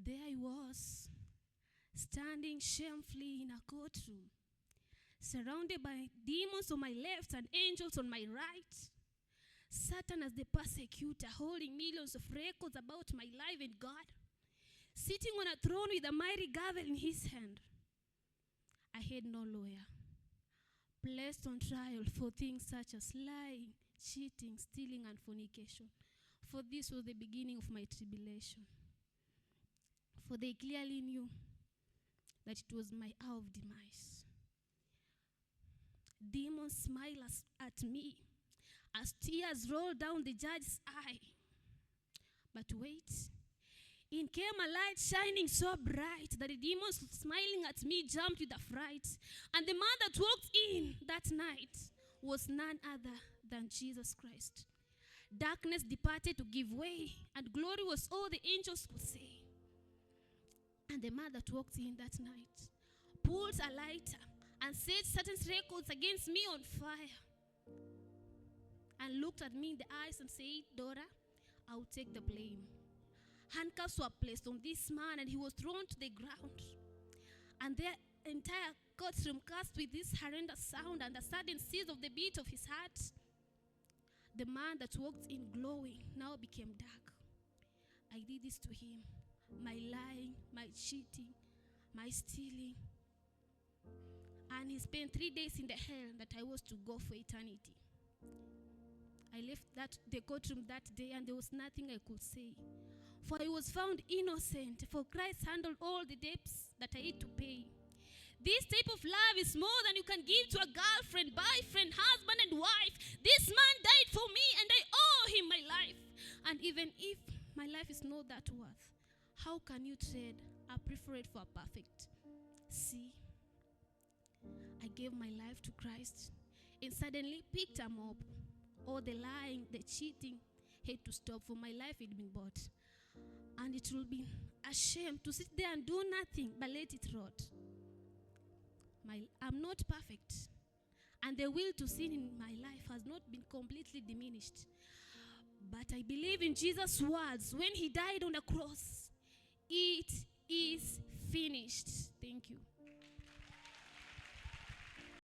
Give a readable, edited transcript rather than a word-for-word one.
There I was, standing shamefully in a courtroom, surrounded by demons on my left and angels on my right. Satan as the persecutor, holding millions of records about my life and God, sitting on a throne with a mighty gavel in his hand. I had no lawyer, placed on trial for things such as lying, cheating, stealing, and fornication. For this was the beginning of my tribulation. For they clearly knew that it was my hour of demise. Demons smiled at me as tears rolled down the judge's eye. But wait, in came a light shining so bright that the demons smiling at me jumped with affright. And the man that walked in that night was none other than Jesus Christ. Darkness departed to give way, and glory was all the angels could say. And the man that walked in that night pulled a lighter and set Satan's records against me on fire, and looked at me in the eyes and said, "Daughter, I will take the blame." Handcuffs were placed on this man, and he was thrown to the ground. And the entire courtroom cast with this horrendous sound and the sudden cease of the beat of his heart. The man that walked in glowing now became dark. I did this to him, my lying, my cheating, my stealing. And he spent 3 days in the hell that I was to go for eternity. I left the courtroom that day, and there was nothing I could say. For I was found innocent, for Christ handled all the debts that I had to pay. This type of love is more than you can give to a girlfriend, boyfriend, husband, and wife. This man died for me, and I owe him my life. And even if my life is not that worth, how can you trade a preferred for a perfect? See, I gave my life to Christ and suddenly picked him up. All the lying, the cheating had to stop, for my life had been bought. And it will be a shame to sit there and do nothing but let it rot. I'm not perfect, and the will to sin in my life has not been completely diminished. But I believe in Jesus' words when he died on the cross. It is finished. Thank you.